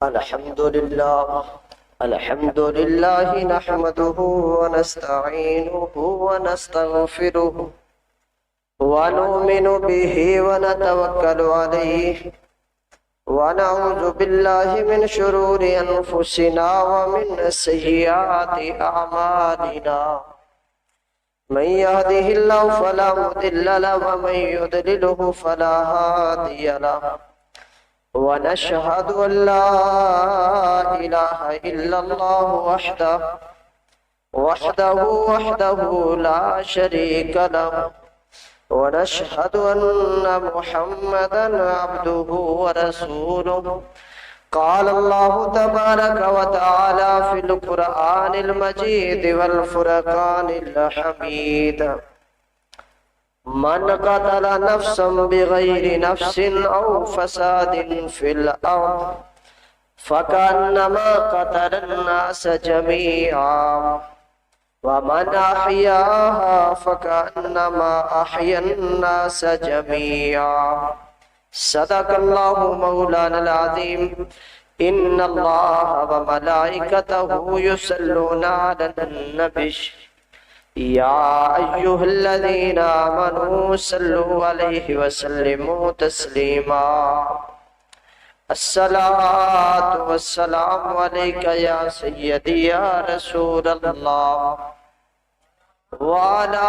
الحمد لله نحمده ونستعينه ونستغفره ونؤمن به ونتوكل عليه ونعوذ بالله من شرور أنفسنا ومن سيئات أعمالنا من يهده الله فلا مضل له ومن يضلله فلا هادي له ونشهد أن لا إله إلا الله وحده لا شريك له ونشهد أن محمدا عبده ورسوله قال الله تبارك وتعالى في القرآن المجيد والفرقان الحميد من قتل نفسا بغير نفس أو فساد في الأرض فكأنما قتل الناس جميعا ومن أحياها فكأنما أحيا الناس جميعا صدق الله مولانا العظيم إن الله وملائكته يصلون على النبي يا أيها الذين آمنوا صلوا عليه وسلموا تسليما الصلاة والسلام عليك يا سيدي يا رسول الله وعلى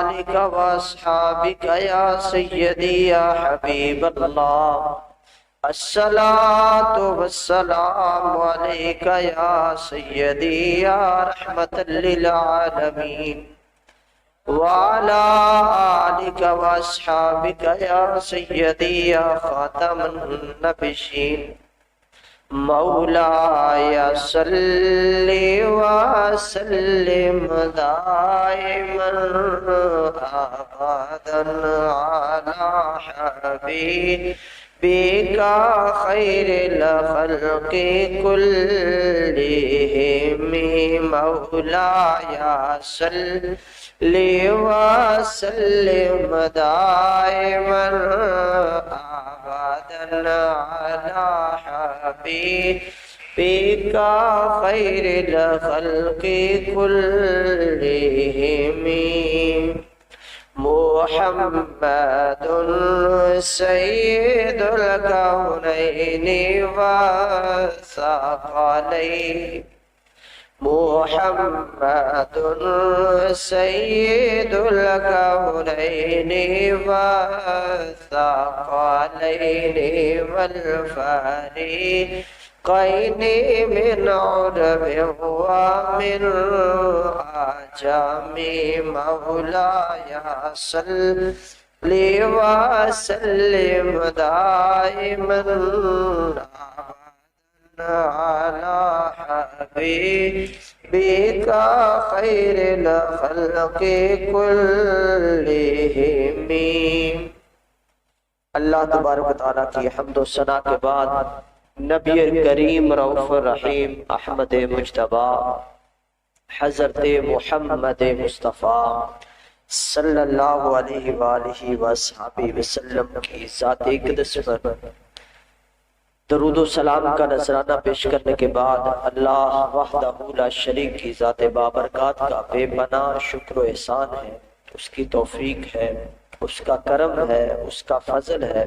آلك وأصحابك يا سيدي يا حبيب الله الصلاة والسلام عليك يا سيدي يا رحمة للعالمين وعلى آلك وأصحابك يا سيدي يا خاتم النبيين مولاي صل وسلم دائما أبدا على حبيبك خير الخلق كلهم مولاي صل وسلم دائما أبدا على حبيبك خير الخلق كلهم محمد سيد الكونين والثقلين محمد سيد الكونين والثقلين والفريقين من عرب ومن عجم مولاي صل وسلم دائما على حبيبك خير الخلق كلهم. اللہ تبارک و تعالیٰ کی حمد و ثنا کے بعد نبی کریم رؤوف الرحیم احمد مجتبی حضرت محمد مصطفیٰ صلی اللہ علیہ وآلہ وصحبہ وسلم کی ذات اقدس پر درود و سلام کا نذرانہ پیش کرنے کے بعد اللہ وحدہ لا شریک کی ذات بابرکات کا بے پناہ شکر و احسان ہے، اس کی توفیق ہے، اس کا کرم ہے، اس کا فضل ہے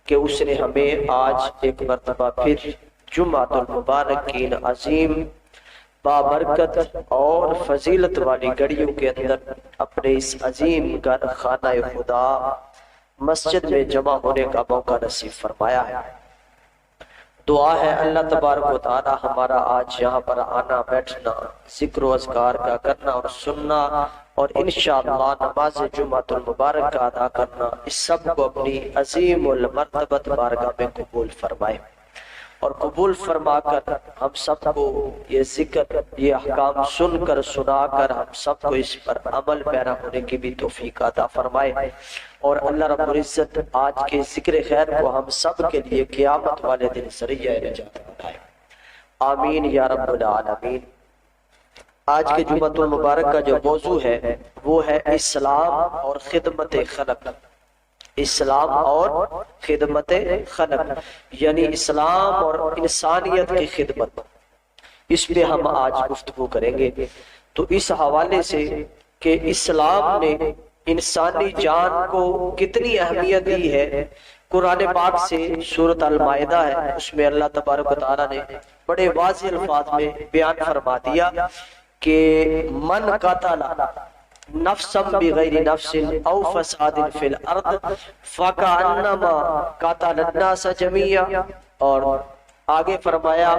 کہ اس نے ہمیں آج ایک مرتبہ پھر جمعۃ المبارک کی عظیم بابرکت اور فضیلت والی گھڑیوں کے اندر اپنے اس عظیم گھر خانہ خدا مسجد میں جمع ہونے کا موقع نصیب فرمایا ہے۔ دعا ہے اللہ تبارک و تعالی ہمارا آج یہاں پر آنا بیٹھنا ذکر و اذکار کا کرنا اور سننا اور انشاءاللہ نماز جمعۃ المبارک کا ادا کرنا اس سب کو اپنی عظیم المرتبت بارگاہ میں قبول فرمائے اور قبول فرما کر ہم سب کو یہ ذکر یہ احکام سن کر سنا کر ہم سب کو اس پر عمل پیرا ہونے کی بھی توفیق عطا فرمائے اور اللہ رب العزت آج کے ذکر خیر کو ہم سب کے لیے قیامت والے دن ذریعہ نجات بنائے، آمین یا رب العالمین۔ آج کے جمعۃ المبارک کا جو موضوع ہے وہ ہے اسلام اور خدمت خلق۔ اسلام اور خدمت خلق، یعنی اسلام اور انسانیت کی خدمت، اس پہ ہم آج گفتگو کریں گے۔ تو اس حوالے سے کہ اسلام نے انسانی جان کو کتنی اہمیت دی ہے، قرآن پاک سے سورۃ المائدہ ہے، اس میں اللہ تبارک و تعالیٰ نے بڑے واضح الفاظ میں بیان فرما دیا کہ من قتل نفسا بغیر نفس او فساد فی الارض فکأنما قتل الناس جميعا، اور آگے فرمایا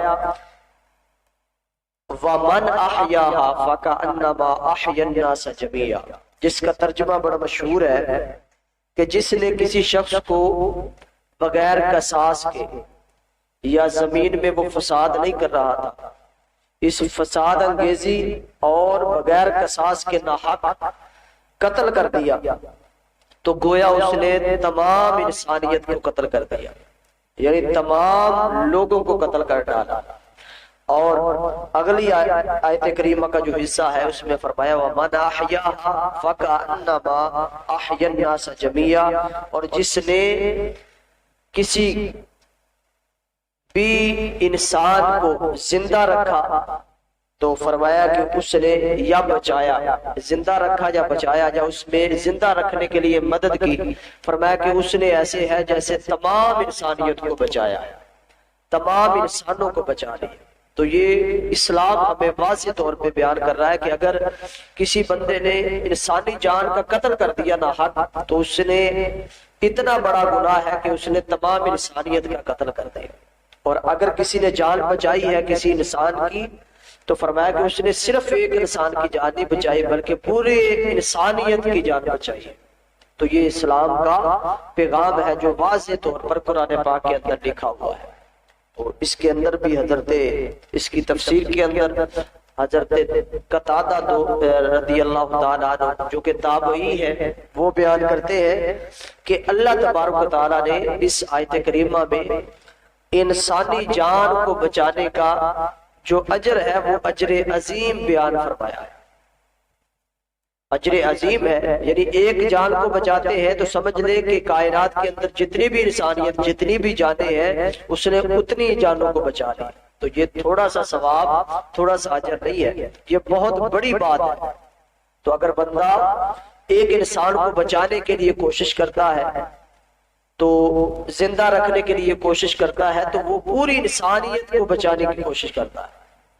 وَمَنْ أَحْيَاهَا فَكَأَنَّمَا أَحْيَا النَّاسَ جَمِيعًا، جس کا ترجمہ بڑا مشہور ہے کہ جس نے کسی شخص کو بغیر قصاص کے، یا زمین میں وہ فساد نہیں کر رہا تھا، اس فساد انگیزی اور بغیر قصاص کے ناحق قتل کر دیا، تو گویا اس نے تمام انسانیت کو قتل کر دیا، یعنی تمام لوگوں کو قتل کر ڈالا۔ اور اگلی آیت کریمہ کا جو حصہ ہے اس میں فرمایا وَمَنْ أَحْيَاهَا فَكَأَنَّمَا أَحْيَا النَّاسَ جَمِيعًا، اور جس نے کسی بھی انسان کو زندہ رکھا تو فرمایا کہ اس نے یا بچایا، زندہ رکھا یا بچایا، یا اس میں زندہ رکھنے کے لیے مدد کی، فرمایا کہ اس نے ایسے ہے جیسے تمام انسانیت کو بچایا، تمام انسانوں کو بچا لیا۔ تو یہ اسلام ہمیں واضح طور پہ بیان کر رہا ہے کہ اگر کسی بندے نے انسانی جان کا قتل کر دیا ناحق، تو اس نے اتنا بڑا گناہ ہے کہ اس نے تمام انسانیت کا قتل کر دیا۔ اور اگر کسی نے جان بچائی ہے کسی انسان کی، تو فرمایا کہ اس نے صرف ایک انسان کی جان نہیں بچائی بلکہ پورے انسانیت کی جان بچائی ہے۔ تو یہ اسلام کا پیغام ہے جو واضح طور پر قرآن پاک کے اندر لکھا ہوا ہے۔ اور اس کے اندر بھی اس کی تفسیر کے اندر حضرت قتادہ رضی اللہ تعالیٰ عنہ جو کہ تابعی ہے، وہ بیان کرتے ہیں کہ اللہ تبارک و تعالیٰ نے اس آیت کریمہ میں انسانی جان کو بچانے کا جو اجر ہے وہ اجر عظیم بیان فرمایا ہے۔ اجر عظیم ہے، یعنی ایک جان کو بچاتے ہیں تو سمجھ لے کہ کائنات کے اندر جتنی بھی انسانیت، جتنی بھی جانیں ہیں، اس نے اتنی جانوں کو بچا لی۔ تو یہ تھوڑا سا ثواب، تھوڑا سا اجر نہیں ہے، یہ بہت بڑی بات ہے۔ تو اگر بندہ ایک انسان کو بچانے کے لیے کوشش کرتا ہے، تو زندہ رکھنے کے لیے کوشش کرتا ہے، تو وہ پوری انسانیت کو بچانے کی کوشش کرتا ہے۔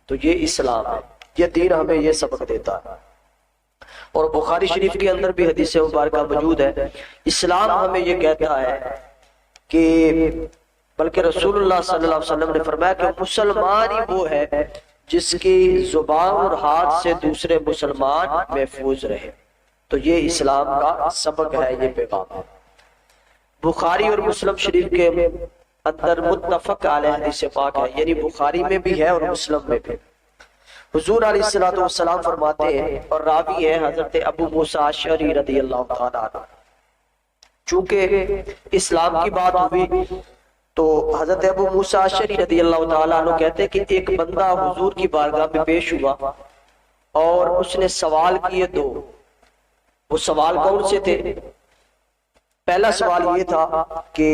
تو یہ اسلام ہے، یہ دین ہمیں یہ سبق دیتا ہے۔ اور بخاری شریف کے اندر بھی حدیث مبارکہ موجود ہے، اسلام ہمیں یہ کہتا ہے کہ بلکہ رسول اللہ صلی اللہ علیہ وسلم نے فرمایا کہ مسلمان ہی وہ ہے جس کی زبان اور ہاتھ سے دوسرے مسلمان محفوظ رہے۔ تو یہ اسلام کا سبق ہے، یہ پیغام ہے۔ بخاری اور مسلم شریف کے اندر متفق علیہ حدیث پاک ہے، یعنی بخاری میں بھی ہے اور مسلم میں بھی۔ حضور علیہ السلام فرماتے ہیں، اور راوی ہے حضرت ابو موسیٰ اشعری رضی اللہ تعالیٰ عنہ۔ چونکہ اسلام کی بات ہوئی تو حضرت ابو موسیٰ اشعری رضی اللہ تعالیٰ عنہ کہتے ہیں کہ ایک بندہ حضور کی بارگاہ میں پیش ہوا اور اس نے سوال کیے دو۔ وہ سوال کون سے تھے؟ پہلا سوال یہ تھا کہ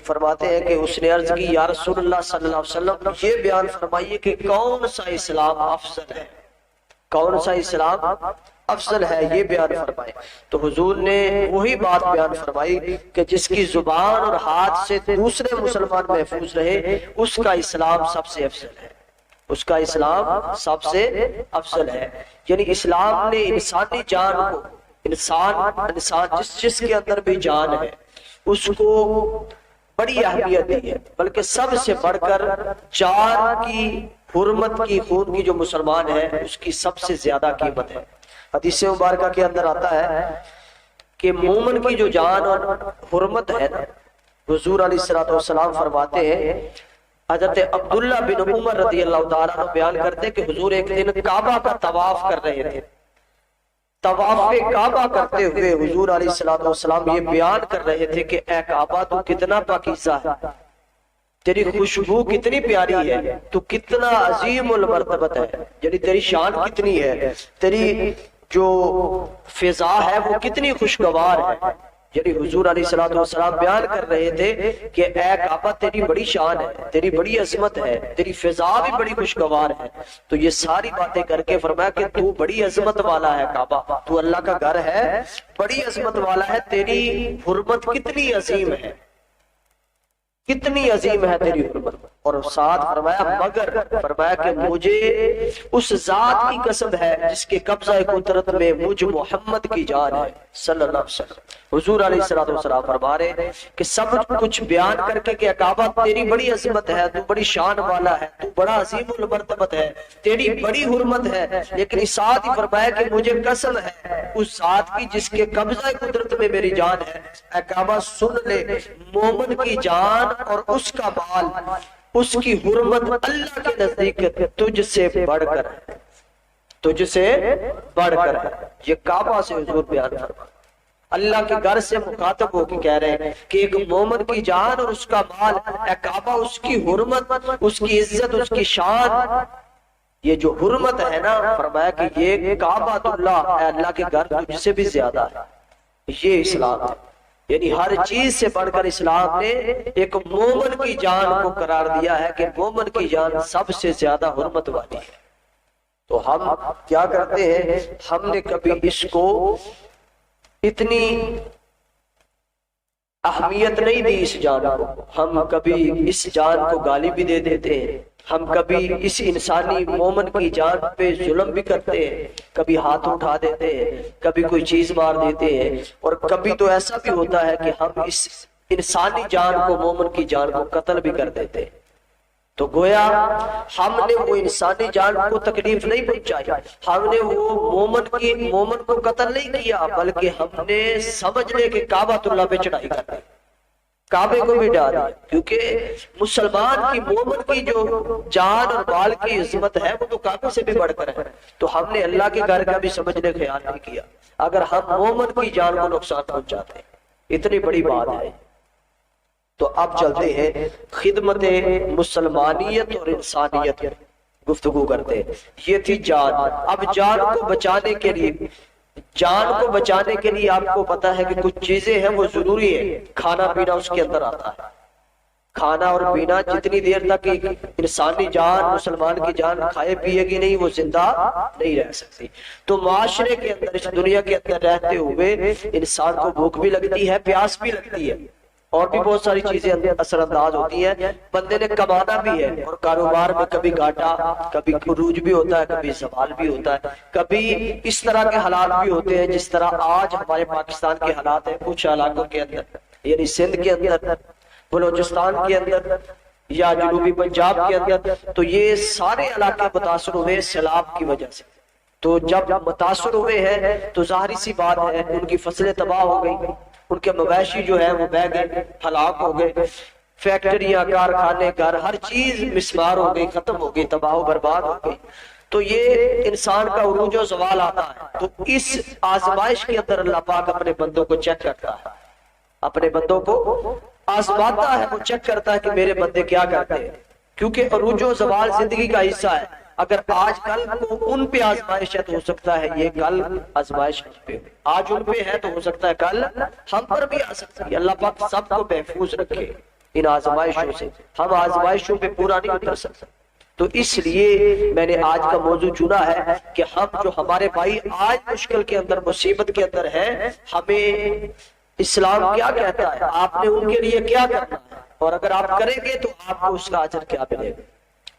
فرماتے ہیں کہ اس نے عرض کی یا رسول اللہ صلی اللہ علیہ وسلم یہ بیان فرمائیے کہ کون سا اسلام افضل ہے، کون سا اسلام افضل ہے، یہ بیان فرمائے۔ تو حضور نے وہی بات بیان فرمائی کہ جس کی زبان اور ہاتھ سے دوسرے مسلمان محفوظ رہے، اس کا اسلام سب سے افضل ہے، اس کا اسلام سب سے افضل ہے۔ یعنی اسلام نے انسانی جان کو، انسان جس کے اندر بھی جان ہے اس کو بڑی اہمیت دی ہے، بلکہ سب سے بڑھ کر جان کی حرمت کی، خون کی جو مسلمان ہے اس کی سب سے زیادہ قیمت ہے۔ حدیث مبارکہ کے اندر آتا ہے کہ مومن کی جو جان اور حرمت ہے نا، حضور علیہ السلام فرماتے ہیں، حضرت عبداللہ بن عمر رضی اللہ تعالیٰ عنہ بیان کرتے کہ حضور ایک دن کعبہ کا طواف کر رہے تھے۔ طواف کعبہ کرتے ہوئے حضور علیہ السلام یہ بیان کر رہے تھے کہ اے کعبہ تو کتنا پاکیزہ ہے، تیری خوشبو کتنی پیاری ہے، تو کتنا عظیم المرتبت ہے، یعنی تیری شان کتنی ہے، تیری جو فضا ہے وہ کتنی خوشگوار ہے۔ یعنی حضور علیہ الصلوۃ والسلام بیان کر رہے تھے کہ اے کعبہ تیری بڑی شان ہے، تیری بڑی عظمت ہے، تیری فضا بھی بڑی خوشگوار ہے. تو یہ ساری باتیں کر کے فرمایا کہ تو بڑی عظمت والا ہے کعبہ، تو اللہ کا گھر ہے، بڑی عظمت والا ہے، تیری حرمت کتنی عظیم ہے، کتنی عظیم ہے تیری حرمت. اور ساتھ فرمایا مگر فرمایا کہ مجھے اس ذات کی قسم ہے جس کے قبضہ قدرت میں مجھ محمد کی جان ہے صلی اللہ علیہ وسلم. حضور علیہ الصلوۃ والسلام فرما رہے ہیں کہ سب کچھ بیان کر کے کہ کعبہ تیری بڑی عظمت ہے، تو بڑی شان والا ہے، تو بڑا عظیم المرتبت ہے، تیری بڑی حرمت ہے، لیکن ساتھ ہی فرمایا کہ مجھے قسم ہے اس ذات کی جس کے قبضہ قدرت میں میری جان ہے. اے کعبہ سن لے، مومن کی جان اور اس کا مال، اس کی حرمت اللہ کے نزدیک تجھ سے بڑھ کر ہے، تجھ سے بڑھ کر ہے. یہ کعبہ سے حضور بیان فرما، اللہ کے گھر سے مخاطب ہو کے کہہ رہے ہیں کہ ایک مومن کی جان اور اس کا مال، اے کعبہ اس کی حرمت، اس کی عزت، اس کی شان، یہ جو حرمت ہے نا، فرمایا کہ یہ کعبہ اللہ، اے اللہ کے گھر تجھ سے بھی زیادہ ہے. یہ اسلام ہے. یعنی ہر چیز سے بڑھ کر اسلام نے ایک مومن کی جان کو قرار دیا ہے کہ مومن کی جان سب سے زیادہ حرمت والی ہے. تو ہم کیا کرتے ہیں، ہم نے کبھی اس کو اتنی اہمیت نہیں دی اس جان کو، ہم کبھی اس جان کو گالی بھی دے دیتے ہیں، ہم کبھی اس انسانی مومن کی جان پہ ظلم بھی کرتے ہیں، کبھی ہاتھ اٹھا دیتے ہیں، کبھی کوئی چیز مار دیتے ہیں، اور کبھی تو ایسا بھی ہوتا ہے کہ ہم اس انسانی جان کو، مومن کی جان کو قتل بھی کر دیتے ہیں. تو گویا ہم نے وہ انسانی جان کو تکلیف نہیں پہنچائی، ہم نے وہ مومن کو قتل نہیں کیا، بلکہ ہم نے سمجھ لے کہ کعبۃ اللہ پہ چڑھائی کر دی، کعبے کو بھی ڈال دیا. کیونکہ مسلمان کی، مومن کی جو جان اور مال کی عظمت ہے وہ تو کعبے سے بھی بڑھ کر ہے. تو ہم نے اللہ کے گھر کا بھی سمجھنے خیال نہیں کیا اگر ہم مومن کی جان کو نقصان پہنچاتے ہیں. اتنی بڑی بات ہے. تو اب چلتے ہیں خدمت مسلمانیت اور انسانیت گفتگو کرتے ہیں. یہ تھی جان. اب جان کو بچانے کے لیے، جان کو بچانے کے لیے آپ کو پتا ہے کہ کچھ چیزیں ہیں وہ ضروری ہے. کھانا پینا اس کے اندر آتا ہے. کھانا اور پینا، جتنی دیر تک ایک انسانی جان، مسلمان کی جان کھائے پیے گی نہیں، وہ زندہ نہیں رہ سکتی. تو معاشرے کے اندر، اس دنیا کے اندر رہتے ہوئے انسان کو بھوک بھی لگتی ہے، پیاس بھی لگتی ہے، اور بھی بہت ساری چیزیں اثر انداز ہوتی ہیں. بندے نے کمانا بھی ہے، اور کاروبار میں کبھی گھاٹا، کبھی عروج بھی ہوتا ہے، کبھی زوال بھی ہوتا ہے، کبھی اس طرح کے حالات بھی ہوتے ہیں جس طرح آج ہمارے پاکستان کے حالات ہیں. کچھ علاقوں کے اندر، یعنی سندھ کے اندر، بلوچستان کے اندر، یا جنوبی پنجاب کے اندر، تو یہ سارے علاقے متاثر ہوئے سیلاب کی وجہ سے. تو جب متاثر ہوئے ہیں تو ظاہری سی بات ہے ان کی فصلیں تباہ ہو گئی، ان کے مویشی جو ہے وہ بہ گئے، ہلاک ہو گئے، فیکٹریاں، کارخانے، گھر، ہر چیز مسمار ہو گئی، ختم ہو گئی، تباہ و برباد ہو گئی. تو یہ انسان کا عروج و زوال آتا ہے. تو اس آزمائش کے اندر اللہ پاک اپنے بندوں کو چیک کرتا ہے، اپنے بندوں کو آزماتا ہے، وہ چیک کرتا ہے کہ میرے بندے کیا کرتے ہیں. کیونکہ عروج و زوال زندگی کا حصہ ہے. اگر آج کل کو ان پہ آزمائش ہے تو ہو سکتا ہے یہ کل آزمائش ہم پہ، آج ان پہ ہے تو ہو سکتا ہے کل ہم پر بھی آ سکتا ہے. اللہ پاک سب کو محفوظ رکھے ان آزمائشوں سے. ہم آزمائشوں پہ پورا نہیں اتر سکتے. تو اس لیے میں نے آج کا موضوع چنا ہے کہ ہم جو ہمارے بھائی آج مشکل کے اندر، مصیبت کے اندر ہیں، ہمیں اسلام کیا کہتا ہے، آپ نے ان کے لیے کیا کرنا ہے، اور اگر آپ کریں گے تو آپ کو اس کا اجر کیا ملے گا.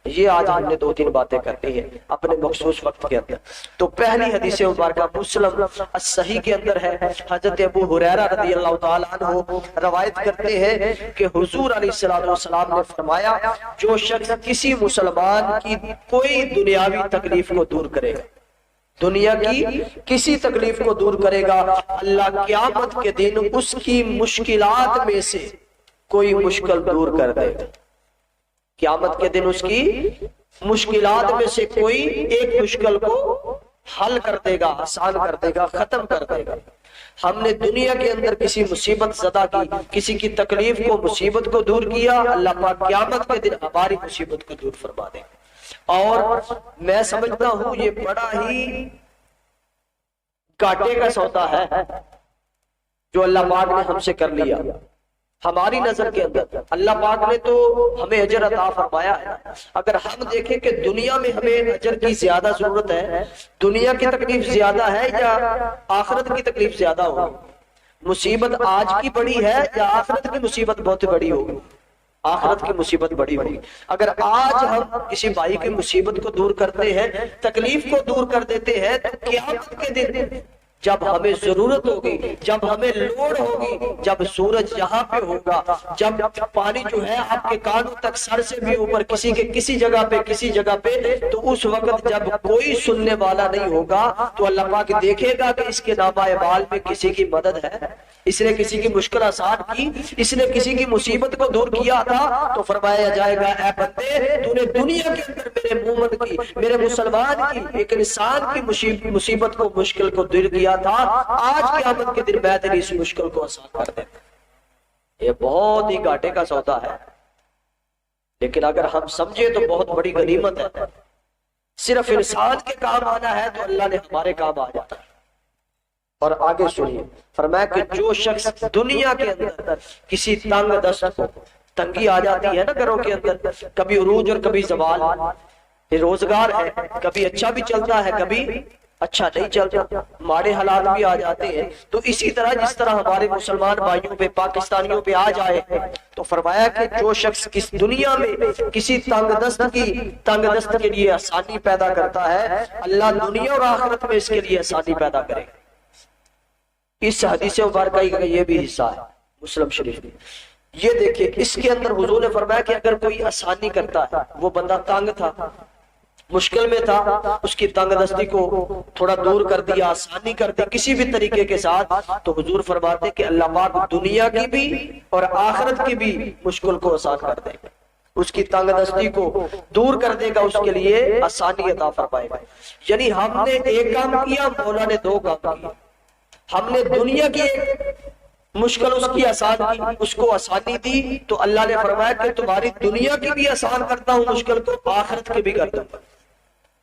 یہ آج ہم نے 2-3 باتیں کرنی ہیں اپنے مخصوص وقت کے اندر. تو پہلی حدیث مبارکہ مسلم الصحیح کے اندر ہے. حضرت ابو ہریرہ رضی اللہ تعالیٰ عنہ روایت کرتے ہیں کہ حضور علیہ السلام نے فرمایا، جو شخص کسی مسلمان کی کوئی دنیاوی تکلیف کو دور کرے گا، دنیا کی کسی تکلیف کو دور کرے گا، اللہ قیامت کے دن اس کی مشکلات میں سے کوئی مشکل دور کر دے گا. قیامت کے دن اس کی مشکلات میں سے کوئی ایک مشکل کو حل کر دے گا، آسان کر دے گا، ختم کر دے گا. ہم نے دنیا کے اندر کسی مصیبت زدہ کی، کسی کی تکلیف کو، مصیبت کو دور کیا، اللہ پاک قیامت کے دن ہماری مصیبت کو دور فرما دے گا. اور میں سمجھتا ہوں یہ بڑا ہی گھاٹے کا سودا ہے جو اللہ پاک نے ہم سے کر لیا ہماری نظر کے اندر، اللہ پاک نے تو ہمیں اجر عطا فرمایا ہے۔ اگر ہم دیکھیں کہ دنیا میں ہمیں اجر کی زیادہ ضرورت ہے، دنیا کی تکلیف زیادہ ہے یا آخرت کی تکلیف زیادہ ہوگی؟ مصیبت آج کی بڑی ہے یا آخرت کی مصیبت بہت بڑی ہوگی؟ آخرت کی مصیبت بڑی ہوگی۔ اگر آج ہم کسی بھائی کی مصیبت کو دور کرتے ہیں، تکلیف کو دور کر دیتے ہیں، تو قیامت کے دن جب ہمیں ضرورت ہوگی، جب ہمیں لوڑ ہوگی، جب سورج یہاں پہ ہوگا، جب پانی جو ہے آپ کے کانوں تک سر سے بھی اوپر کسی جگہ پہ، تو اس وقت جب کوئی سننے والا نہیں ہوگا تو اللہ پاک دیکھے گا کہ اس کے نامۂ بال میں کسی کی مدد ہے، اس نے کسی کی مشکل آسان کی، اس نے کسی کی مصیبت کو دور کیا تھا، تو فرمایا جائے گا اے بندے تو نے دنیا کے اندر میرے مومن کی، میرے مسلمان کی، ایک انسان کی مصیبت کو، مشکل کو دور کیا تھا، آج قیامت کے دن میں تیری اس مشکل کو آسان کر دے۔ یہ بہت ہی گھاٹے کا سودا ہے، لیکن اگر ہم سمجھے تو بہت بڑی غنیمت ہے۔ صرف انسان کے کام آنا ہے تو اللہ نے ہمارے کام آ جاتا ہے۔ اور آگے سنیے، فرمایا کہ جو شخص دنیا کے اندر کسی تنگ دست کو، تنگی آ جاتی ہے نا گھروں کے اندر، کبھی عروج اور کبھی زوال، روزگار ہے، کبھی اچھا بھی چلتا ہے، کبھی اچھا نہیں چلتا، ماڑے حالات بھی آ جاتے ہیں، تو اسی طرح جس طرح ہمارے مسلمان بھائیوں پہ، پاکستانیوں پہ آ جائے، تو فرمایا کہ جو شخص کس دنیا میں کسی تنگ دست کے لیے آسانی پیدا کرتا ہے، اللہ دنیا اور آخرت میں اس کے لیے آسانی پیدا کرے گا۔ اس حدیث مبارکہ کا یہ بھی حصہ ہے مسلم شریف میں۔ یہ دیکھیں، اس کے اندر حضور نے فرمایا کہ اگر کوئی آسانی کرتا ہے، وہ بندہ تنگ تھا، مشکل میں تھا، اس کی تنگ دستی کو تھوڑا دور کر دیا، آسانی کر دی کسی بھی طریقے کے ساتھ، تو حضور فرماتے کہ اللہ پاک دنیا کی بھی اور آخرت کی بھی مشکل کو آسان کر دے گا، اس کی تنگ دستی کو دور کر دے گا، اس کے لیے آسانی عطا فرمائے گا۔ یعنی ہم نے ایک کام کیا، مولا نے دو کام کیا۔ ہم نے دنیا کی مشکل اس کی آسان کی، اس کو آسانی دی، تو اللہ نے فرمایا کہ تمہاری دنیا کی بھی آسان کرتا ہوں مشکل کو، آخرت کی بھی کرتا ہوں۔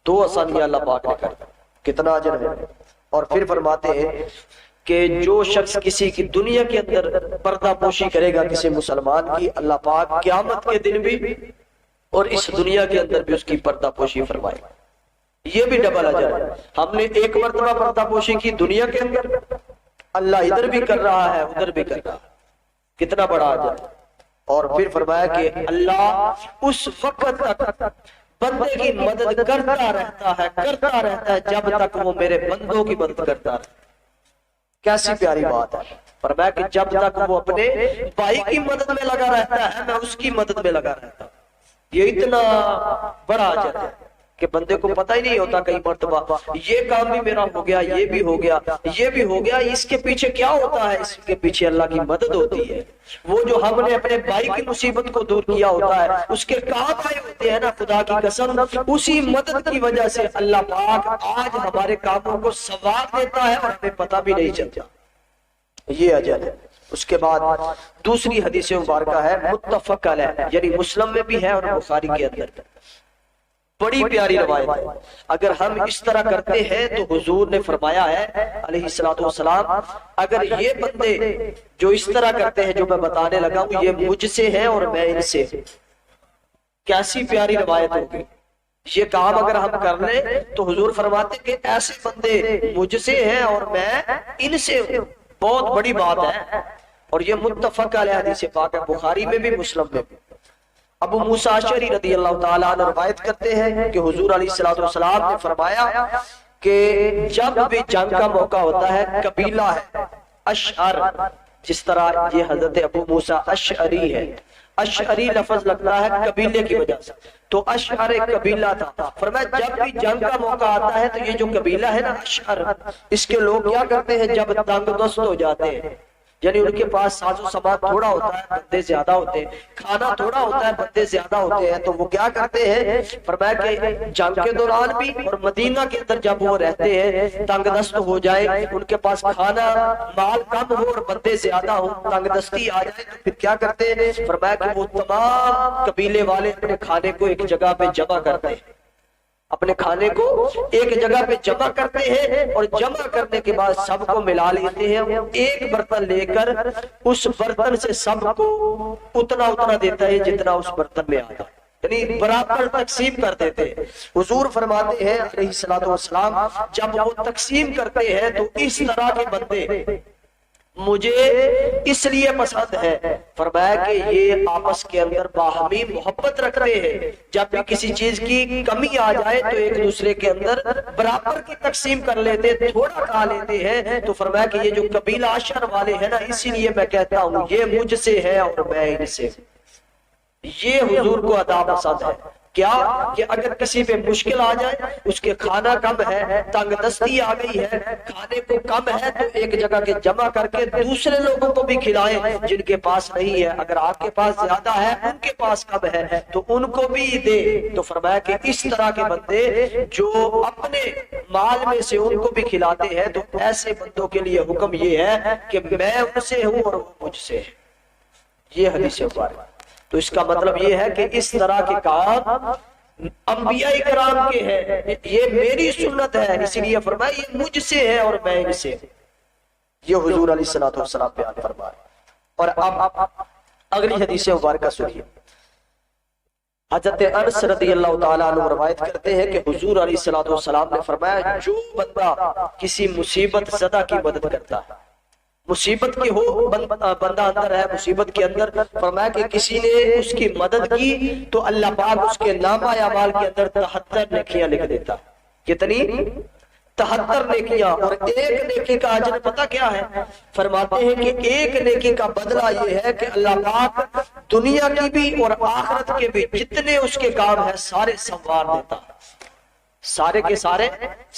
دو آسانیاں اللہ پاک نے کر دی، کتنا اجر ہے۔ اور پھر فرماتے ہیں کہ جو شخص کسی کی دنیا کے اندر پردہ پوشی کرے گا کسی مسلمان کی، اللہ پاک قیامت کے دن بھی اور اس دنیا کے اندر بھی اس کی پردہ پوشی فرمائے گا۔ یہ بھی ڈبل اجر ہے۔ ہم نے ایک مرتبہ پردہ پوشی کی دنیا کے اندر، اللہ ادھر بھی کر رہا ہے، ادھر بھی کر رہا ہے، کتنا بڑا اجر۔ اور پھر فرمایا کہ اللہ اس وقت تک بندے کی مدد کرتا رہتا ہے جب تک وہ میرے بندوں کی مدد کرتا رہتا ہے۔ کیسی پیاری بات ہے، فرمایا کہ جب تک وہ اپنے بھائی کی مدد میں لگا رہتا ہے، میں اس کی مدد میں لگا رہتا ہوں۔ یہ اتنا بڑا اجر ہے کہ بندے کو پتہ ہی نہیں ہوتا کئی مرتبہ یہ کام بھی میرا ہو گیا، یہ بھی ہو گیا، یہ بھی ہو گیا، اس کے پیچھے کیا ہوتا ہے؟ اس کے پیچھے اللہ کی مدد ہوتی ہے۔ وہ جو ہم نے اپنے بھائی کی مصیبت کو دور کیا ہوتا ہے، اس کے کام آئے ہوتے ہیں نا، خدا کی قسم اسی مدد کی وجہ سے اللہ پاک آج ہمارے کاموں کو سنوار دیتا ہے اور ہمیں پتہ بھی نہیں چلتا۔ یہ اجر ہے۔ اس کے بعد دوسری حدیث مبارکہ ہے، متفق علیہ، یعنی مسلم میں بھی ہے اور بخاری کے اندر، بڑی پیاری روایت ہے۔ اگر ہم اس طرح کرتے ہیں تو حضور نے فرمایا ہے علیہ الصلوۃ والسلام، اگر یہ بندے جو اس طرح کرتے ہیں جو میں بتانے لگا ہوں، یہ مجھ سے ہیں اور میں ان سے۔ کیسی پیاری روایت ہوگی۔ یہ کام اگر ہم کر لیں تو حضور فرماتے کہ ایسے بندے مجھ سے ہیں اور میں ان سے ہوں۔ بہت بڑی بات ہے، اور یہ متفق علیہ حدیث پاک ہے، بخاری میں بھی مسلم میں بھی۔ ابو موسیٰ اشعری رضی اللہ تعالیٰ عنہ روایت کرتے ہیں کہ حضور علیہ الصلوۃ والسلام نے فرمایا کہ جب بھی جنگ کا موقع ہوتا ہے، قبیلہ ہے اشعر، جس طرح یہ حضرت ابو موسیٰ اشعری ہے، اشعری لفظ لگتا ہے قبیلے کی وجہ سے، تو اشعر ایک قبیلہ تھا۔ فرمایا جب بھی جنگ کا موقع آتا ہے تو یہ جو قبیلہ ہے نا اشعر، اس کے لوگ کیا کرتے ہیں جب تنگ دست ہو جاتے ہیں، یعنی ان کے پاس ساز و سامان تھوڑا ہوتا ہے، بندے زیادہ ہوتے ہیں، کھانا تھوڑا ہوتا ہے، بندے زیادہ ہوتے ہیں، تو وہ کیا کرتے ہیں؟ فرمایا کہ جنگ کے دوران بھی اور مدینہ کے اندر جب وہ رہتے ہیں، تنگ دست ہو جائے، ان کے پاس کھانا مال کم ہو اور بندے زیادہ ہو، تنگ دستی آ جائے، تو پھر کیا کرتے ہیں؟ فرمایا کہ وہ تمام قبیلے والے اپنے کھانے کو ایک جگہ پہ جمع کرتے ہیں، اپنے کھانے کو ایک جگہ پہ جمع کرتے ہیں اور جمع کرنے کے بعد سب کو ملا لیتے ہیں، ایک برتن لے کر اس برتن سے سب کو اتنا دیتا ہے جتنا اس برتن میں آتا ہے، یعنی برابر تقسیم کر دیتے ہیں۔ حضور فرماتے ہیں علیہ الصلوۃ والسلام جب وہ تقسیم کرتے ہیں تو اس طرح کے بندے مجھے اس لیے پسند ہے، فرمایا کہ یہ آپس کے اندر باہمی محبت رکھتے ہیں، جب بھی کسی چیز کی کمی آ جائے تو ایک دوسرے کے اندر برابر کی تقسیم کر لیتے، تھوڑا کھا لیتے ہیں۔ تو فرمایا کہ یہ جو قبیلہ عشر والے ہیں نا، اسی لیے میں کہتا ہوں یہ مجھ سے ہے اور میں ان سے، یہ حضور کو ادا پسند ہے۔ کیا کہ اگر کسی پہ مشکل آ جائے، اس کے کھانا کم ہے، تنگ دستی آ گئی ہے، کھانے کو کم ہے، تو ایک جگہ کے جمع کر کے دوسرے لوگوں کو بھی کھلائیں جن کے پاس نہیں ہے، اگر آپ کے پاس زیادہ ہے ان کے پاس کم ہے تو ان کو بھی دے۔ تو فرمایا کہ اس طرح کے بندے جو اپنے مال میں سے ان کو بھی کھلاتے ہیں، تو ایسے بندوں کے لیے حکم یہ ہے کہ میں ان سے ہوں اور وہ مجھ سے ہے۔ یہ حدیث مبارک۔ تو اس کا مطلب یہ ہے کہ اس طرح کے کام انبیاء کرام کے ہیں، یہ میری سنت ہے، اسی لیے فرمایا یہ مجھ سے ہے اور میں ان سے۔ یہ حضور علیہ الصلوۃ والسلام بیان فرمائے۔ اور اب اگلی حدیث مبارکہ سنیے۔ حضرت انس رضی اللہ تعالیٰ عنہ روایت کرتے ہیں کہ حضور علیہ الصلوۃ والسلام نے فرمایا جو بندہ کسی مصیبت زدہ کی مدد کرتا ہے، مصیبت کی ہو، بندہ اندر ہے مصیبت کے اندر، فرمایا کہ کسی نے اس کی مدد کی تو اللہ پاک اس کے نامہ اعمال کے اندر 73 نیکیاں لکھ دیتا۔ کتنی؟ 73 نیکیاں۔ اور ایک نیکی کا اجر پتہ کیا ہے؟ فرماتے ہیں کہ ایک نیکی کا بدلہ یہ ہے کہ اللہ پاک دنیا کی بھی اور آخرت کے بھی جتنے اس کے کام ہیں سارے سنوار دیتا ہے، سارے کے سارے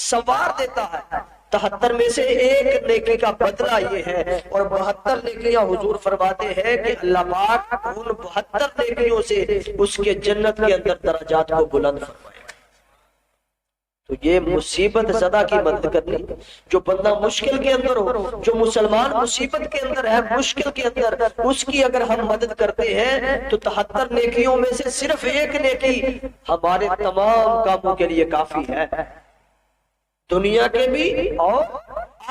سنوار دیتا ہے۔ 73 میں سے ایک نیکی کا بدلہ یہ ہے، اور 72 نیکیاں حضور فرماتے ہیں کہ اللہ پاک ان 72 نیکیوں سے اس کے جنت کے اندر درجات کو بلند فرمائے۔ تو یہ مصیبت زدہ کی مدد کرنی، جو بندہ مشکل کے اندر ہو، جو مسلمان مصیبت کے اندر ہے، مشکل کے اندر، اس کی اگر ہم مدد کرتے ہیں تو 73 نیکیوں میں سے صرف ایک نیکی ہمارے تمام کاموں کے لیے کافی ہے، دنیا کے بھی اور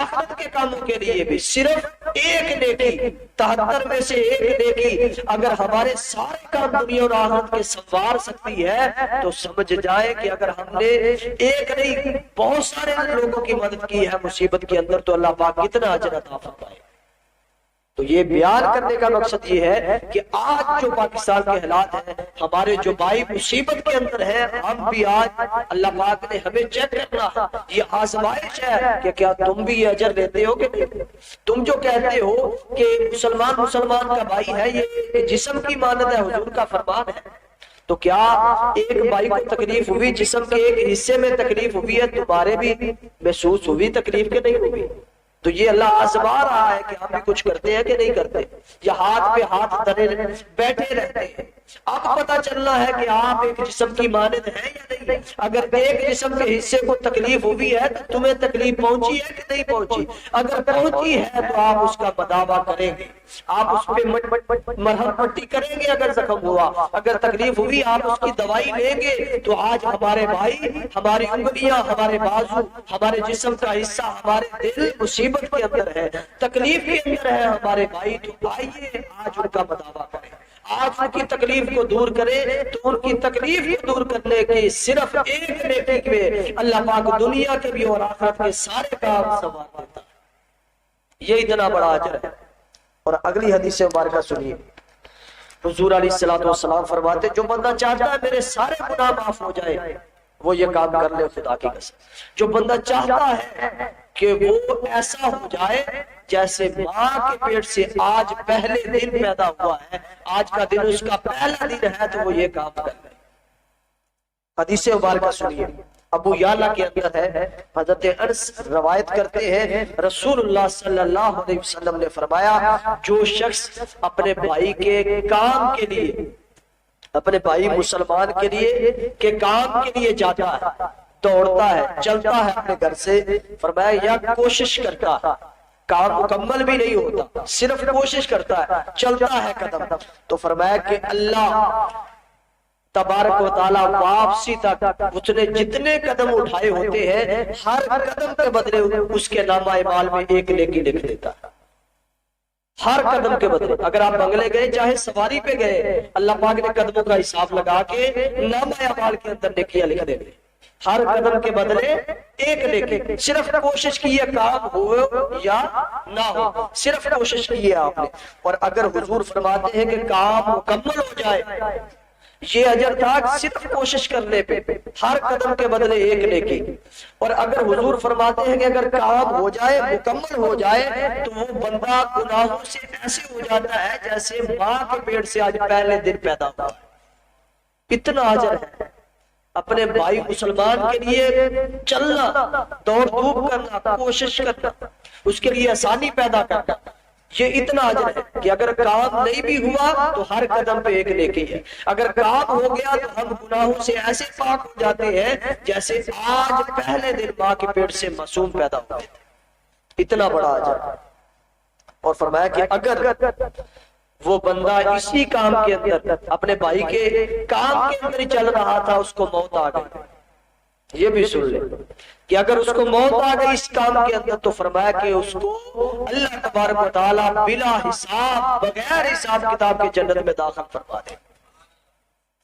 آخرت کے کاموں کے لیے بھی۔ صرف ایک نیکی، 73 میں سے ایک نیکی اگر ہمارے سارے کام دنیا اور آخرت کے سنوار سکتی ہے تو سمجھ جائے کہ اگر ہم نے ایک نہیں بہت سارے لوگوں کی مدد کی ہے مصیبت کے اندر تو اللہ پاک کتنا اجر عطا فرمائے۔ تو یہ بیان کرنے کا مقصد یہ ہے کہ آج جو پاکستان کے حالات ہیں، ہمارے جو بھائی مصیبت کے اندر ہیں، ہم بھی آج اللہ پاک نے ہمیں چیک کرنا ہے، یہ آزمائش ہے کہ کیا تم بھی یہ اجر لیتے ہو کہ نہیں۔ تم جو کہتے ہو کہ مسلمان کا بھائی ہے، یہ جسم کی مانند ہے، حضور کا فرمان ہے، تو کیا ایک بھائی کو تکلیف ہوئی، جسم کے ایک حصے میں تکلیف ہوئی ہے، تمہارے بھی محسوس ہوئی تکلیف کے نہیں ہوئی؟ تو یہ اللہ آزما رہا ہے کہ ہم بھی کچھ کرتے ہیں کہ نہیں کرتے، یا ہاتھ پہ ہاتھ دھرے بیٹھے رہتے ہیں۔ اب پتہ چلنا ہے کہ آپ ایک جسم کی مانند ہیں یا نہیں۔ اگر ایک جسم کے حصے کو تکلیف ہوئی ہے تو تمہیں تکلیف پہنچی ہے کہ نہیں پہنچی؟ اگر پہنچی ہے تو آپ اس کا مداوع کریں گے، آپ اس پہ مرہم پٹی کریں گے اگر زخم ہوا، اگر تکلیف ہوئی آپ اس کی دوائی لیں گے۔ تو آج ہمارے بھائی، ہماری انگلیاں، ہمارے بازو، ہمارے جسم کا حصہ، ہمارے دل مصیبت کے اندر ہے، تکلیف کے اندر ہے ہمارے بھائی، تو آئیے آج ان کا مداوع کریں، آج ان کی تکلیف کو دور کریں۔ تو ان کی تکلیف کو دور کرنے کی صرف ایک نیکی میں اللہ پاک دنیا کے بھی اور آخرت کے سارے کام سنوار دیتا ہے۔ یہ اتنا بڑا اجر ہے۔ اور اگلی حدیث مبارکہ سنیے۔ حضور علیہ الصلوۃ والسلام فرماتے جو بندہ چاہتا ہے میرے سارے گناہ معاف ہو جائے وہ یہ کام کر لے خدا کی قسم۔ جو بندہ چاہتا ہے کہ وہ ایسا ہو جائے جیسے ماں کے پیٹ سے آج پہلے دن پیدا ہوا ہے، آج کا دن اس کا پہلا دن ہے، تو وہ یہ کام کر لے۔ حدیث مبارکہ سنیے، ابو یعلا کے اندر ہے، حضرت انس روایت کرتے ہیں رسول اللہ صلی اللہ علیہ وسلم نے فرمایا جو شخص اپنے بھائی کے کام کے لیے، اپنے بھائی مسلمان کے لیے کے کام کے لیے جاتا ہے، دوڑتا ہے، چلتا ہے اپنے گھر سے، فرمایا یا کوشش کرتا ہے، کام مکمل بھی نہیں ہوتا، صرف کوشش کرتا ہے، چلتا ہے قدم، تو فرمایا کہ اللہ تبارک و تعالیٰ واپسی تک اس نے جتنے قدم اٹھائے ہوتے ہیں ہر قدم کے بدلے اس کے نامہ اعمال میں ایک نیکی لکھ دیتا ہے، ہر قدم کے بدلے۔ اگر آپ بنگلے گئے چاہے سواری پہ گئے، اللہ پاک نے قدموں کا حساب لگا کے نامہ اعمال کے اندر نیکیاں لکھ دیں گے، ہر قدم کے بدلے ایک نیکی۔ صرف کوشش کی ہے کام ہو یا نہ ہو، صرف کوشش کی ہے آپ نے۔ اور اگر حضور فرماتے ہیں کہ کام مکمل ہو جائے، یہ اجر تھا صرف کوشش کرنے پہ، ہر قدم کے بدلے ایک نیکی۔ اور اگر حضور فرماتے ہیں کہ اگر کام ہو جائے، مکمل ہو جائے، تو وہ بندہ گناہوں سے ایسے ہو جاتا ہے جیسے ماں کے پیٹ سے آج پہلے دن پیدا ہوا۔ اتنا اجر ہے۔ اپنے بھائی مسلمان کے لیے چلنا، دوڑ دھوپ کرنا، کوشش کرنا، اس کے لیے آسانی پیدا کرنا، یہ اتنا اجر ہے کہ اگر کام نہیں بھی ہوا تو ہر قدم پہ ایک نیکی ہے۔ اگر کام ہو گیا تو ہم گناہوں سے ایسے پاک ہو جاتے ہیں جیسے آج پہلے دن ماں کے پیٹ سے معصوم پیدا ہوتے ہیں۔ اتنا بڑا اجر۔ اور فرمایا کہ اگر وہ بندہ اسی کام کے اندر اپنے بھائی کے کام کے اندر ہی چل رہا تھا، اس کو موت آ گئی، یہ بھی سن لیں کہ اگر اس کو موت آ گئی اس کام کے اندر، تو فرمایا کہ اس کو اللہ تبارک و تعالیٰ بلا حساب، بغیر حساب کتاب کے جنت میں داخل فرما دے۔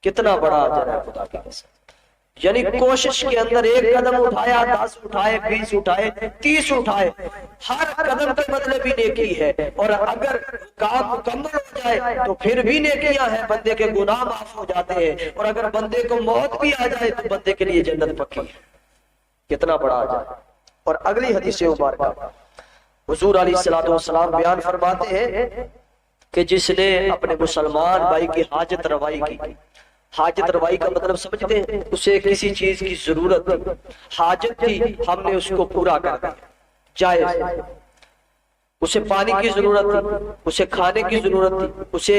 کتنا بڑا اجر ہے خدا کی قسم۔ یعنی کوشش کے اندر ایک قدم اٹھایا، 10 اٹھائے، 20 اٹھائے، 30 اٹھائے، ہر قدم کے بدلے بھی نیکی ہے۔ اور اگر کام مکمل ہو جائے تو پھر بھی نیکیاں ہیں، بندے کے گناہ معاف ہو جاتے ہیں۔ اور اگر بندے کو موت بھی آ جائے تو بندے کے لیے جنت پکی ہے۔ کتنا بڑا اجر۔ اور اگلی حدیث مبارکہ حضور علیہ الصلوۃ والسلام بیان فرماتے ہیں کہ جس نے اپنے مسلمان بھائی کی حاجت روائی کی، حاجت روائی کا مطلب سمجھتے ہیں، اسے کسی چیز کی ضرورت تھی، حاجت تھی، ہم نے اس کو پورا کر دیا، جائز۔ اسے پانی کی ضرورت تھی، اسے کھانے کی ضرورت تھی، اسے